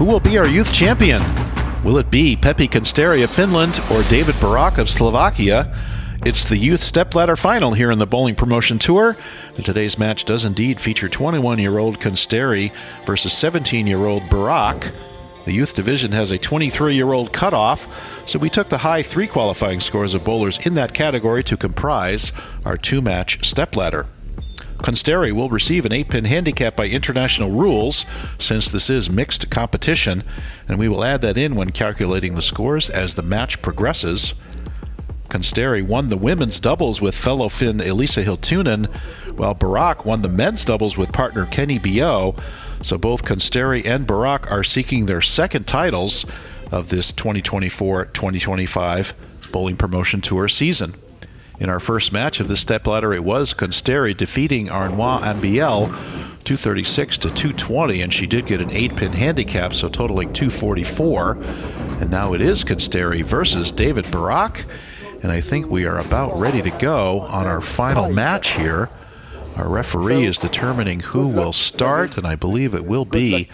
Who will be our youth champion? Will it be Peppi Konsteri of Finland or David Barak of Slovakia? It's the youth stepladder final here in the Bowling Promotion Tour. And today's match does indeed feature 21-year-old Konsteri versus 17-year-old Barak. The youth division has a 23-year-old cutoff, so we took the high three qualifying scores of bowlers in that category to comprise our two-match stepladder. Konsteri will receive an 8-pin handicap by international rules, since this is mixed competition, and we will add that in when calculating the scores as the match progresses. Konsteri won the women's doubles with fellow Finn Elisa Hiltunen, while Barak won the men's doubles with partner Kenny B.O. So both Konsteri and Barak are seeking their second titles of this 2024-2025 Bowling Promotion Tour season. In our first match of this stepladder, it was Konsteri defeating Arnois Ambiel 236 to 220, and she did get an 8-pin handicap, so totaling 244. And now it is Konsteri versus David Barak, and I think we are about ready to go on our final match here. Our referee is determining who will start, and I believe it will be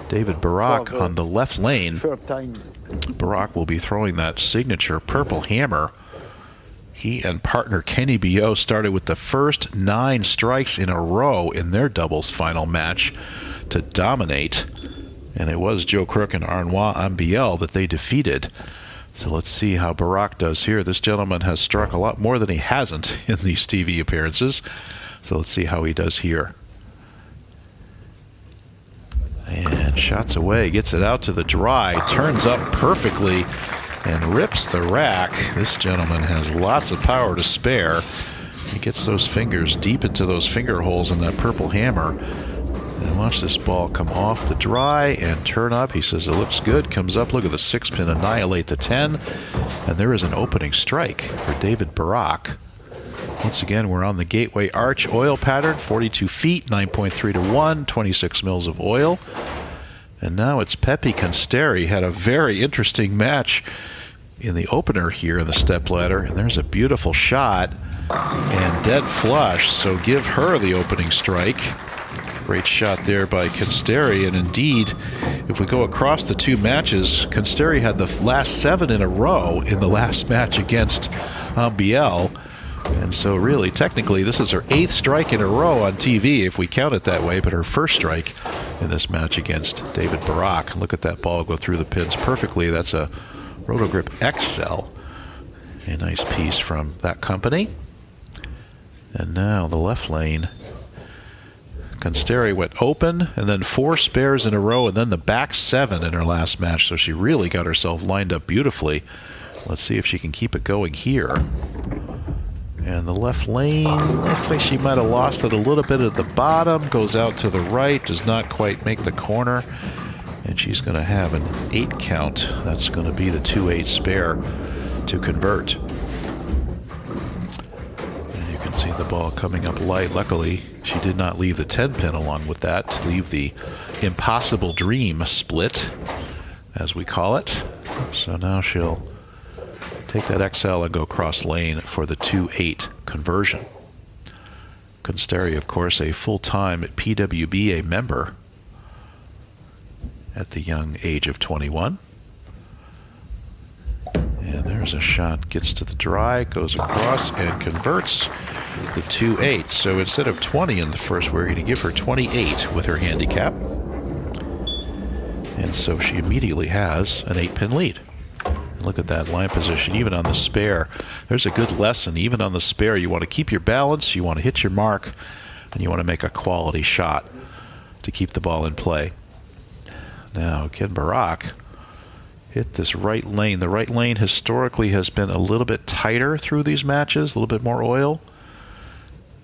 David Barak on the left lane. Barak will be throwing that signature purple hammer. He and partner Kenny B.O. started with the first 9 strikes in a row in their doubles final match to dominate. And it was Joe Crook and Arnois Ambiel that they defeated. So let's see how Barak does here. This gentleman has struck a lot more than he hasn't in these TV appearances. So let's see how he does here. And shots away, gets it out to the dry, turns up perfectly, and rips the rack. This gentleman has lots of power to spare. He gets those fingers deep into those finger holes in that purple hammer. And watch this ball come off the dry and turn up. He says it looks good. Comes up, look at the 6-pin annihilate the 10. And there is an opening strike for David Barak. Once again, we're on the Gateway Arch oil pattern, 42 feet, 9.3 to 1, 26 mils of oil. And now it's Peppi Konsteri. Had a very interesting match in the opener here in the stepladder. And there's a beautiful shot and dead flush. So give her the opening strike. Great shot there by Konsteri. And indeed, if we go across the two matches, Konsteri had the last 7 in a row in the last match against Ambiel. And so really, technically, this is her 8th strike in a row on TV, if we count it that way, but her first strike in this match against David Barak. Look at that ball go through the pins perfectly. That's a Rotogrip XL. A nice piece from that company. And now the left lane. Konsteri went open, and then 4 spares in a row, and then the back 7 in her last match, so she really got herself lined up beautifully. Let's see if she can keep it going here. And the left lane, looks like she might have lost it a little bit at the bottom. Goes out to the right, does not quite make the corner. And she's going to have an 8 count. That's going to be the 2-8 spare to convert. And you can see the ball coming up light. Luckily, she did not leave the 10-pin along with that to leave the impossible dream split, as we call it. So now she'll take that XL and go cross lane for the 2-8 conversion. Konsteri, of course, a full-time PWBA member at the young age of 21. And there's a shot, gets to the dry, goes across and converts the 2-8. So instead of 20 in the first, we're going to give her 28 with her handicap. And so she immediately has an 8-pin lead. Look at that line position, even on the spare. There's a good lesson. Even on the spare, you want to keep your balance, you want to hit your mark, and you want to make a quality shot to keep the ball in play. Now, Ken Barak hit this right lane. The right lane historically has been a little bit tighter through these matches, a little bit more oil.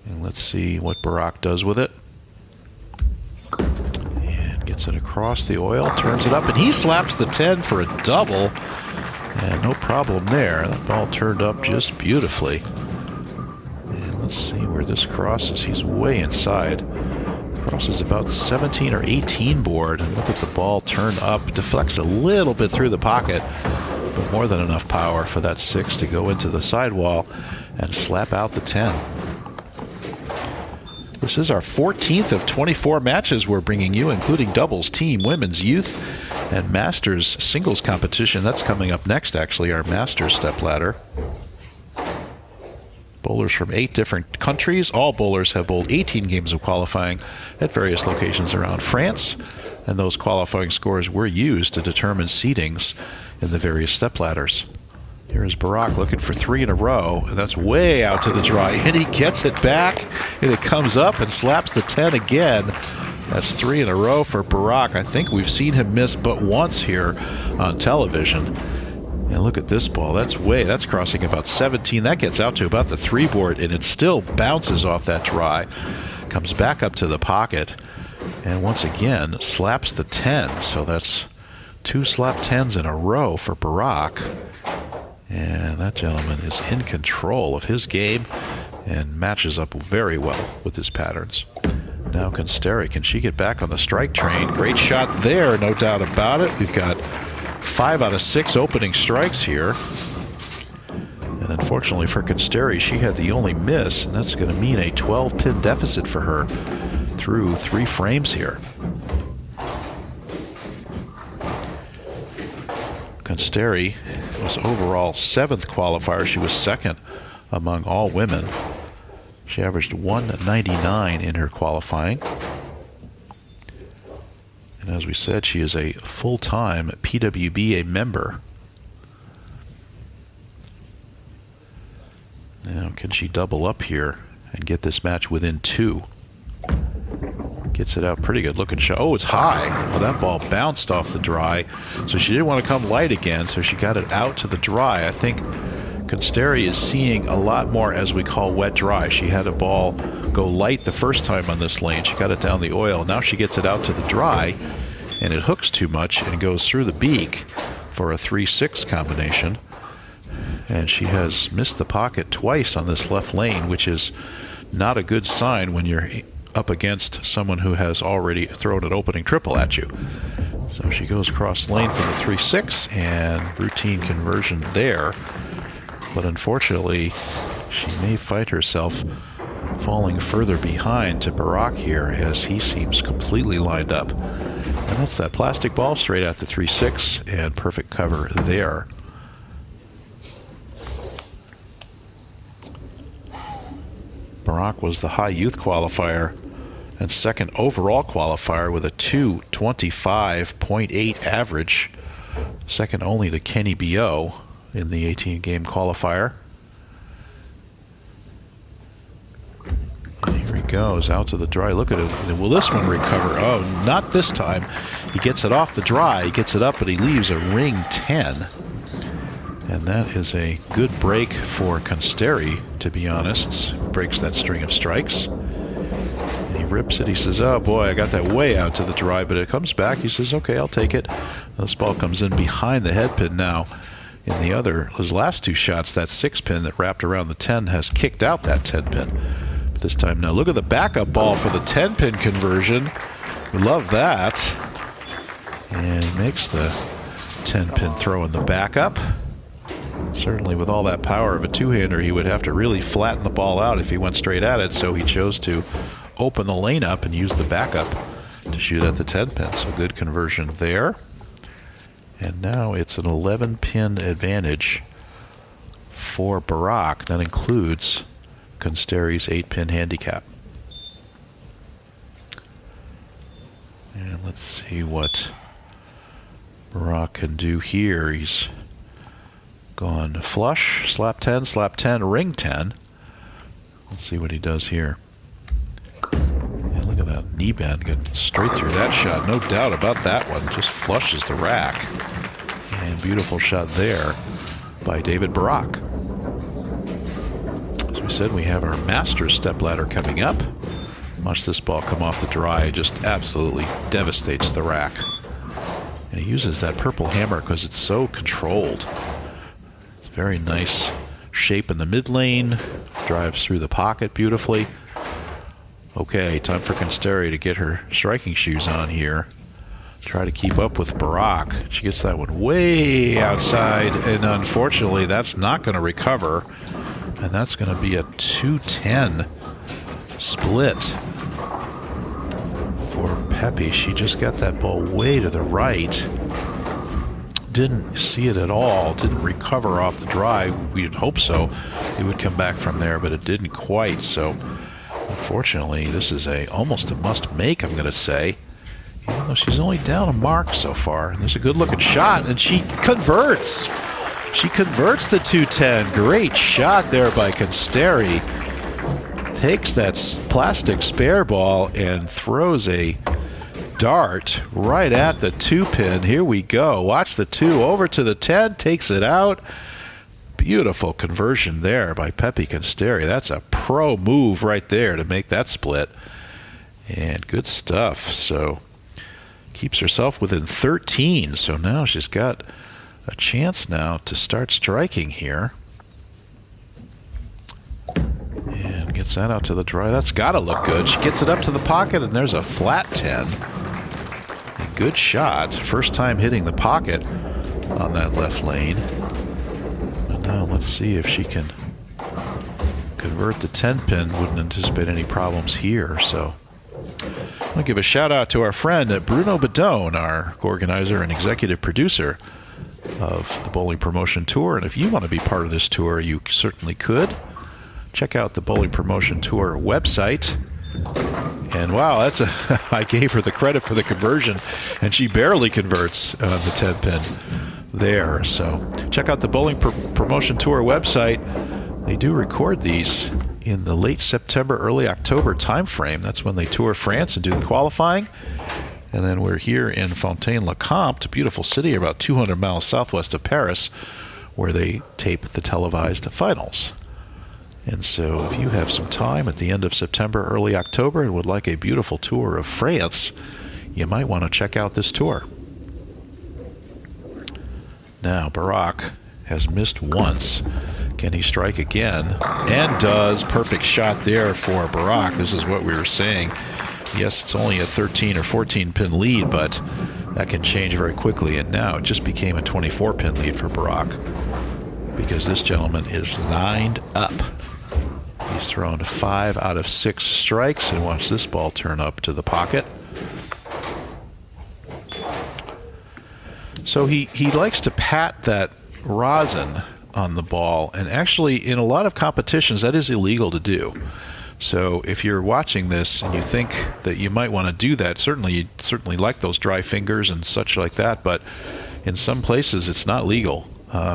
And let's see what Barak does with it. And gets it across the oil, turns it up, and he slaps the 10 for a double. And no problem there. That ball turned up just beautifully. And let's see where this crosses. He's way inside. Crosses about 17 or 18 board. And look at the ball turn up. Deflects a little bit through the pocket, but more than enough power for that 6 to go into the sidewall and slap out the 10. This is our 14th of 24 matches we're bringing you, including doubles, team, women's, youth, And Masters singles competition, that's coming up next, actually, our Masters stepladder. Bowlers from 8 different countries. All bowlers have bowled 18 games of qualifying at various locations around France, and those qualifying scores were used to determine seedings in the various stepladders. Here is Barak looking for 3 in a row, and that's way out to the dry, and he gets it back, and it comes up and slaps the 10 again. That's 3 in a row for Barak. I think we've seen him miss but once here on television. And look at this ball. That's crossing about 17. That gets out to about the 3 board, and it still bounces off that dry. Comes back up to the pocket, and once again slaps the 10. So that's 2 slap 10s in a row for Barak. And that gentleman is in control of his game and matches up very well with his patterns. Now Konsteri, can she get back on the strike train? Great shot there, no doubt about it. We've got 5 out of 6 opening strikes here. And unfortunately for Konsteri, she had the only miss, and that's going to mean a 12-pin deficit for her through 3 frames here. Konsteri was overall 7th qualifier. She was 2nd among all women. She averaged 199 in her qualifying. And as we said, she is a full-time PWBA member. Now, can she double up here and get this match within 2? Gets it out, pretty good looking shot. Oh, it's high. Well, that ball bounced off the dry, so she didn't want to come light again, so she got it out to the dry. I think Konsteri is seeing a lot more as we call wet dry. She had a ball go light the first time on this lane. She got it down the oil. Now she gets it out to the dry, and it hooks too much and goes through the beak for a 3-6 combination. And she has missed the pocket twice on this left lane, which is not a good sign when you're up against someone who has already thrown an opening triple at you. So she goes cross lane for the 3-6, and routine conversion there. But unfortunately, she may fight herself falling further behind to Barak here, as he seems completely lined up. And that's that plastic ball straight at the 3-6, and perfect cover there. Barak was the high youth qualifier and 2nd overall qualifier with a 225.8 average, 2nd only to Kenny B.O. in the 18-game qualifier. And here he goes out to the dry. Look at it. Will this one recover? Oh, not this time. He gets it off the dry. He gets it up, but he leaves a ring 10. And that is a good break for Konsteri, to be honest. Breaks that string of strikes. And he rips it. He says, oh boy, I got that way out to the dry, but it comes back. He says, okay, I'll take it. This ball comes in behind the head pin now. In his last 2 shots, that 6-pin that wrapped around the 10 has kicked out that 10-pin. But this time now, look at the backup ball for the 10-pin conversion. We love that. And makes the 10-pin throw in the backup. Certainly with all that power of a 2-hander, he would have to really flatten the ball out if he went straight at it, so he chose to open the lane up and use the backup to shoot at the 10-pin. So good conversion there. And now it's an 11-pin advantage for Barak. That includes Konsteri's 8-pin handicap. And let's see what Barak can do here. He's gone flush, slap 10, ring 10. Let's see what he does here. And look at that knee bend, get straight through that shot. No doubt about that one. Just flushes the rack. And beautiful shot there by David Barak. As we said, we have our Masters stepladder coming up. Watch this ball come off the dry. It just absolutely devastates the rack. And he uses that purple hammer because it's so controlled. Very nice shape in the mid lane. Drives through the pocket beautifully. Okay, time for Konsteri to get her striking shoes on here. Try to keep up with Barak. She gets that one way outside, and unfortunately that's not going to recover. And that's going to be a 2-10 split for Peppi. She just got that ball way to the right. didn't see it at all, didn't recover off the dry. We'd hope so. It would come back from there, but it didn't quite. So unfortunately, this is almost a must make, I'm going to say. Even though she's only down a mark so far. And there's a good looking shot, and she converts. She converts the 210. Great shot there by Konsteri. Takes that plastic spare ball and throws a dart right at the 2-pin. Here we go. Watch the 2 over to the 10. Takes it out. Beautiful conversion there by Peppi Konsteri. That's a pro move right there to make that split. And good stuff. So keeps herself within 13. So now she's got a chance now to start striking here. And gets that out to the dry. That's got to look good. She gets it up to the pocket, and there's a flat 10. A good shot. First time hitting the pocket on that left lane. And now let's see if she can convert the 10-pin. Wouldn't anticipate any problems here. So I'll give a shout out to our friend Bruno Bidone, our organizer and executive producer of the Bowling Promotion Tour. And if you want to be part of this tour, you certainly could. Check out the Bowling Promotion Tour website. And wow, I gave her the credit for the conversion, and she barely converts on the 10-pin there. So check out the Bowling Promotion Tour website. They do record these in the late September, early October time frame. That's when they tour France and do the qualifying. And then we're here in Fontaine-le-Comte, a beautiful city about 200 miles southwest of Paris, where they tape the televised finals. And so if you have some time at the end of September, early October, and would like a beautiful tour of France, you might want to check out this tour. Now, Barak has missed once. Can he strike again? And does. Perfect shot there for Barak. This is what we were saying. Yes, it's only a 13 or 14 pin lead, but that can change very quickly. And now it just became a 24 pin lead for Barak, because this gentleman is lined up. He's thrown 5 out of 6 strikes, and watch this ball turn up to the pocket. So he likes to pat that rosin on the ball, and actually in a lot of competitions that is illegal to do. So if you're watching this and you think that you might want to do that, you certainly like those dry fingers and such like that, but in some places it's not legal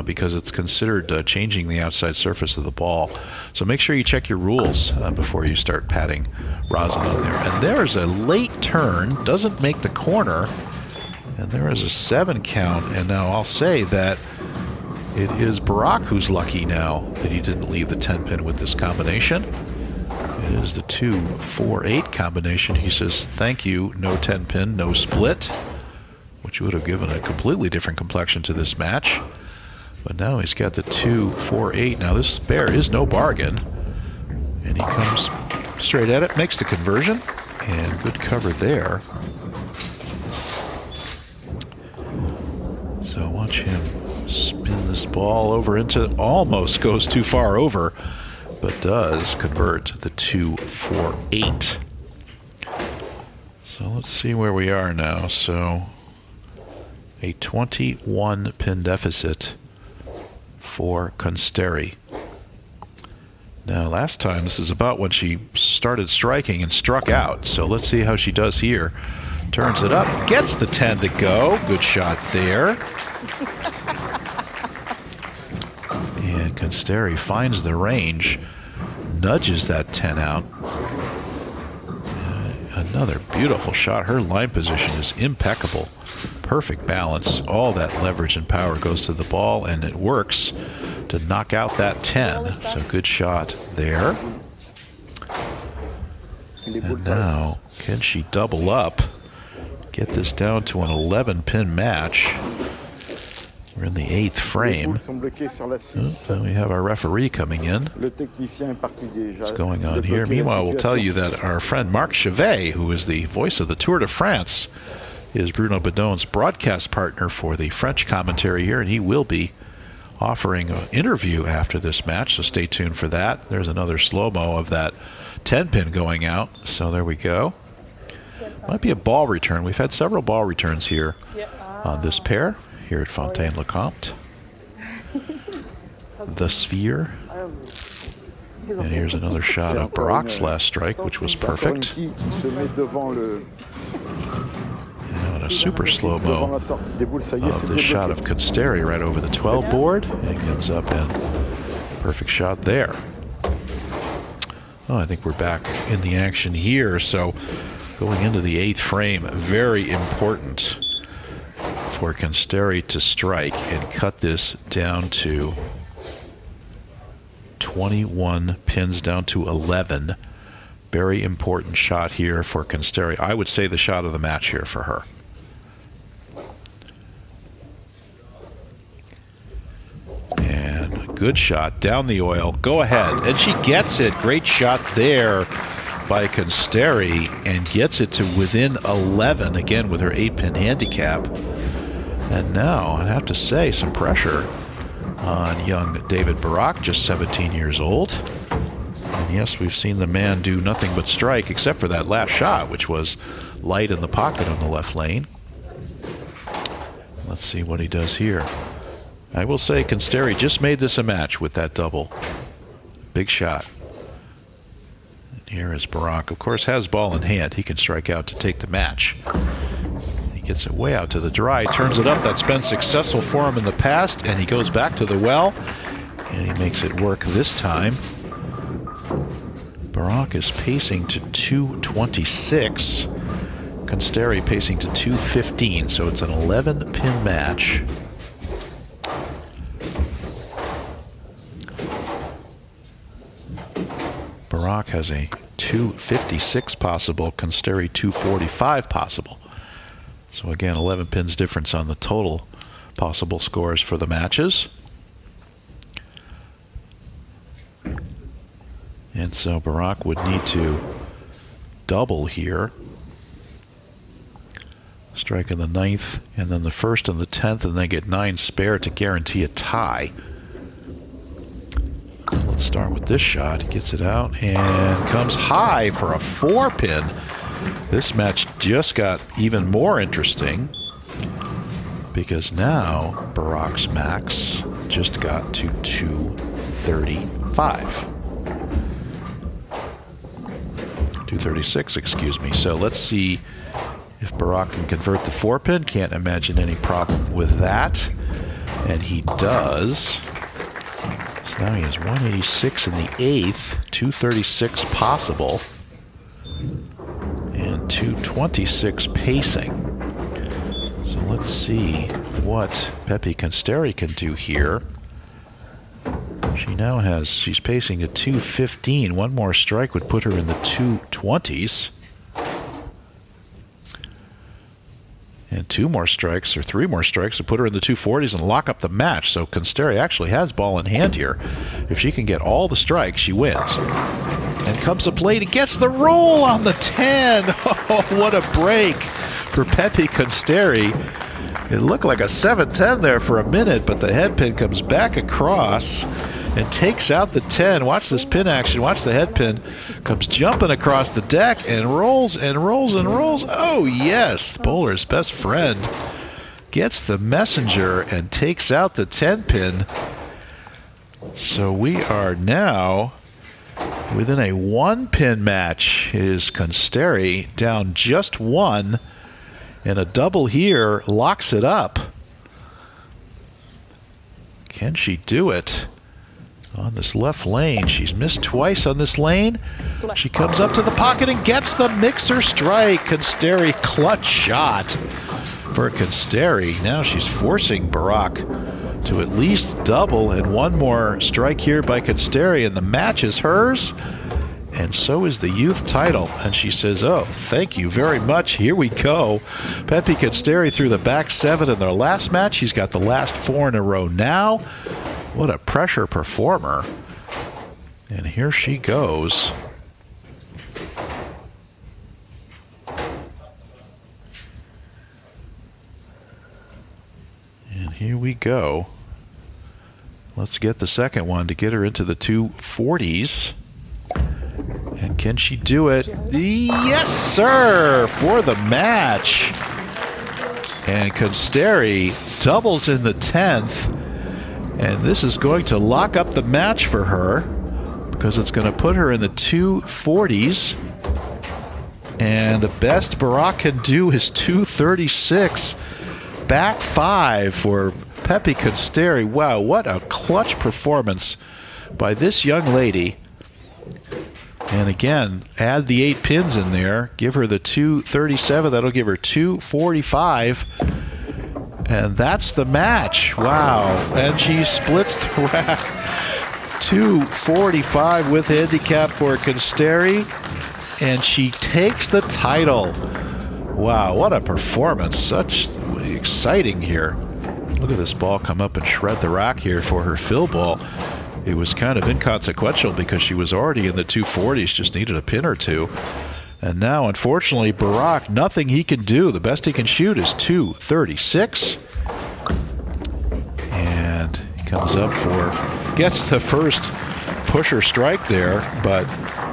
because it's considered changing the outside surface of the ball. So make sure you check your rules before you start patting rosin on there. And there's a late turn, doesn't make the corner, and there is a 7 count. And now I'll say that it is Barak who's lucky now that he didn't leave the 10-pin with this combination. It is the 2-4-8 combination. He says, thank you, no 10-pin, no split, which would have given a completely different complexion to this match. But now he's got the 2-4-8. Now this spare is no bargain. And he comes straight at it, makes the conversion, and good cover there. So watch him spin this ball over into, almost goes too far over, but does convert the 2-4-8. So let's see where we are now. So a 21 pin deficit for Konsteri. Now last time, this is about when she started striking and struck out. So let's see how she does here. Turns it up, gets the 10 to go. Good shot there. And Konsteri finds the range, nudges that 10 out. Another beautiful shot. Her line position is impeccable. Perfect balance. All that leverage and power goes to the ball, and it works to knock out that 10. So good shot there. And now, can she double up? Get this down to an 11-pin match. We're in the 8th frame. So we have our referee coming in. What's going on here? Meanwhile, we'll tell you that our friend Marc Chavet, who is the voice of the Tour de France, is Bruno Bidone's broadcast partner for the French commentary here, and he will be offering an interview after this match, so stay tuned for that. There's another slow-mo of that 10-pin going out, so there we go. Might be a ball return. We've had several ball returns here on this pair. here at Fontaine Comte. The Sphère. And here's another shot of Barak's last strike, which was perfect. And a super slow-mo of this shot of Konsteri right over the 12 board. And ends up in perfect shot there. Oh, I think we're back in the action here. So going into the 8th frame, very important for Konsteri to strike and cut this down to 21 pins, down to 11. Very important shot here for Konsteri. I would say the shot of the match here for her. And a good shot down the oil. Go ahead. And she gets it. Great shot there by Konsteri, and gets it to within 11, again with her 8-pin handicap. And now, I'd have to say, some pressure on young David Barak, just 17 years old. And yes, we've seen the man do nothing but strike, except for that last shot, which was light in the pocket on the left lane. Let's see what he does here. I will say Konsteri just made this a match with that double. Big shot. And here is Barak. Of course, has ball in hand. He can strike out to take the match. Gets it way out to the dry, turns it up. That's been successful for him in the past, and he goes back to the well, and he makes it work this time. Barak is pacing to 226. Konsteri pacing to 215, so it's an 11-pin match. Barak has a 256 possible, Konsteri 245 possible. So again, 11 pins difference on the total possible scores for the matches. And so Barak would need to double here. Strike in the 9th, and then the 1st and the 10th, and then get 9 spare to guarantee a tie. Let's start with this shot. Gets it out and comes high for a 4-pin. This match just got even more interesting because now Barak's max just got to 235. 236, excuse me. So let's see if Barak can convert the 4-pin. Can't imagine any problem with that. And he does. So now he has 186 in the 8th, 236 possible. And 226 pacing. So let's see what Peppi Konsteri can do here. She now has, she's pacing at 215. One more strike would put her in the 220s. And 2 more strikes or 3 more strikes would put her in the 240s and lock up the match. So Konsteri actually has ball in hand here. If she can get all the strikes, she wins. And comes a plate, and gets the roll on the 10. Oh, what a break for Peppi Konsteri. It looked like a 7-10 there for a minute, but the head pin comes back across and takes out the 10. Watch this pin action. Watch the head pin. Comes jumping across the deck and rolls and rolls and rolls. Oh, yes. Bowler's best friend gets the messenger and takes out the 10 pin. So we are now within a 1-pin match. Is Konsteri down just 1, and a double here locks it up. Can she do it on this left lane? She's missed twice on this lane. She comes up to the pocket and gets the mixer strike. Konsteri, clutch shot for Konsteri. Now she's forcing Barak to at least double, and one more strike here by Konsteri, and the match is hers, and so is the youth title. And she says, oh, thank you very much. Here we go. Peppi Konsteri through the back 7 in their last match. She's got the last 4 in a row now. What a pressure performer. And here she goes. And here we go. Let's get the second one to get her into the 240s. And can she do it? Yes, sir, for the match. And Konsteri doubles in the 10th. And this is going to lock up the match for her because it's going to put her in the 240s. And the best Barak can do is 236. Back 5 for Peppi Konsteri. Wow, what a clutch performance by this young lady. And again, add the 8 pins in there. Give her the 237. That'll give her 245. And that's the match. Wow. And she splits the rack. 245 with handicap for Konsteri. And she takes the title. Wow, what a performance. Such exciting here. Look at this ball come up and shred the rack here for her fill ball. It was kind of inconsequential because she was already in the 240s, just needed a pin or two. And now, unfortunately, Barak, nothing he can do. The best he can shoot is 236. And he comes up for, gets the first pusher strike there, but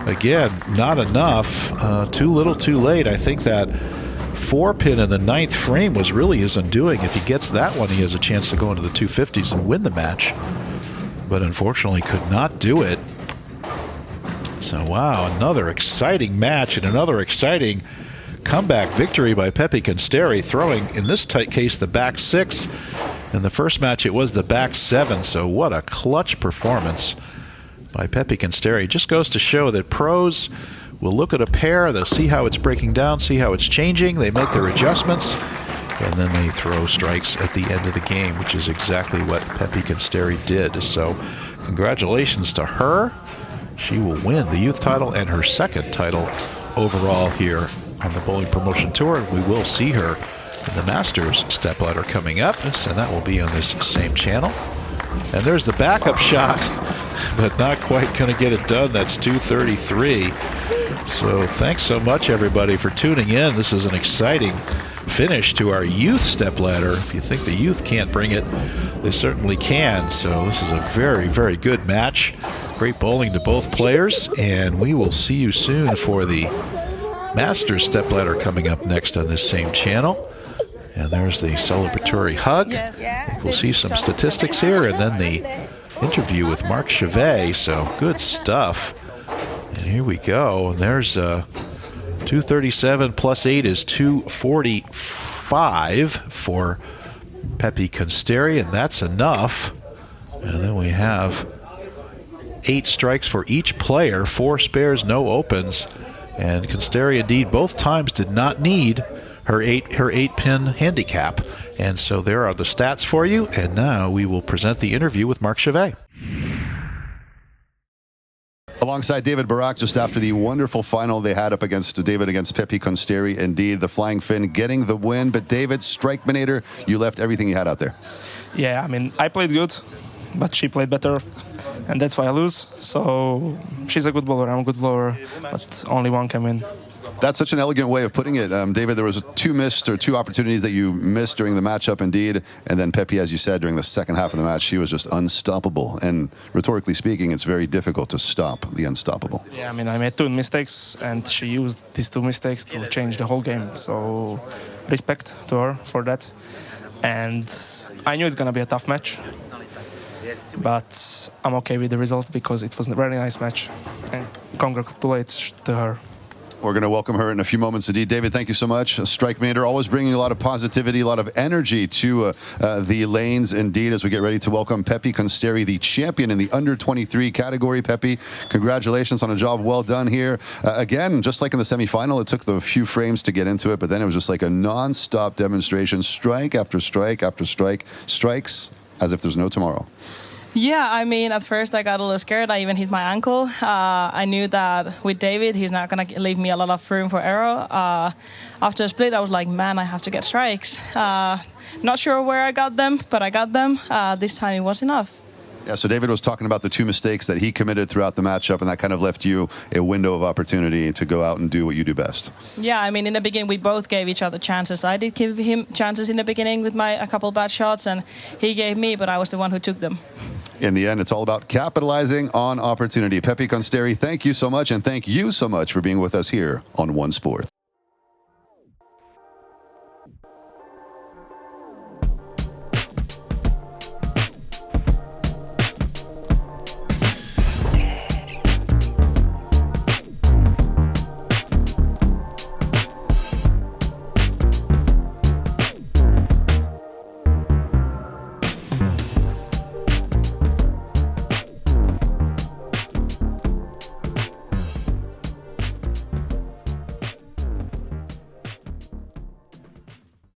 again, not enough. Too little, too late. I think that 4-pin in the 9th frame was really his undoing. If he gets that one, he has a chance to go into the 250s and win the match. But unfortunately could not do it. So wow, another exciting match and another exciting comeback victory by Peppi Konsteri, throwing, in this tight case, the back 6. In the first match, it was the back 7. So what a clutch performance by Peppi Konsteri. Just goes to show that pros will look at a pair, they'll see how it's breaking down, see how it's changing, they make their adjustments, and then they throw strikes at the end of the game, which is exactly what Peppi Konsteri did. So congratulations to her. She will win the youth title and her 2nd title overall here on the Bowling Promotion Tour. We will see her in the Masters stepladder coming up, and that will be on this same channel. And there's the backup shot, but not quite going to get it done. That's 233. So thanks so much, everybody, for tuning in. This is an exciting finish to our youth stepladder. If you think the youth can't bring it, they certainly can. So this is a very, very good match. Great bowling to both players, and we will see you soon for the Masters stepladder coming up next on this same channel. And there's the celebratory hug. We'll see some statistics here, and then the interview with Marc Chavet. So good stuff. And here we go. And there's 237 plus 8 is 245 for Peppi Konsteri, and that's enough. And then we have 8 strikes for each player, 4 spares, no opens. And Konsteri, indeed, both times did not need her 8-pin handicap. And so there are the stats for you. And now we will present the interview with Marc Chavet. Alongside David Barak, just after the wonderful final they had up against Peppi Konsteri. Indeed, the Flying Finn getting the win. But David, Strikeminator, you left everything you had out there. Yeah, I mean, I played good, but she played better, and that's why I lose. So she's a good bowler, I'm a good bowler, but only one can win. That's such an elegant way of putting it. David, there was 2 opportunities that you missed during the matchup, indeed. And then Peppi, as you said, during the second half of the match, she was just unstoppable. And rhetorically speaking, it's very difficult to stop the unstoppable. Yeah, I mean, I made 2 mistakes, and she used these 2 mistakes to change the whole game. So respect to her for that. And I knew it's going to be a tough match. But I'm okay with the result because it was a very nice match. And congratulations to her. We're going to welcome her in a few moments. Indeed, David, thank you so much. Strikeminator, always bringing a lot of positivity, a lot of energy to the lanes. Indeed, as we get ready to welcome Peppi Konsteri, the champion in the under-23 category. Peppi, congratulations on a job well done here. Again, just like in the semifinal, it took the few frames to get into it, but then it was just like a non-stop demonstration, strike after strike after strike, strikes as if there's no tomorrow. Yeah, I mean, at first I got a little scared. I even hit my ankle. I knew that with David, he's not going to leave me a lot of room for error. After the split, I was like, man, I have to get strikes. Not sure where I got them, but I got them. This time it was enough. Yeah, so David was talking about the 2 mistakes that he committed throughout the matchup, and that kind of left you a window of opportunity to go out and do what you do best. Yeah, I mean, in the beginning, we both gave each other chances. I did give him chances in the beginning with a couple bad shots, and he gave me, but I was the one who took them. In the end, it's all about capitalizing on opportunity. Peppi Konsteri, thank you so much, and thank you so much for being with us here on One Sport.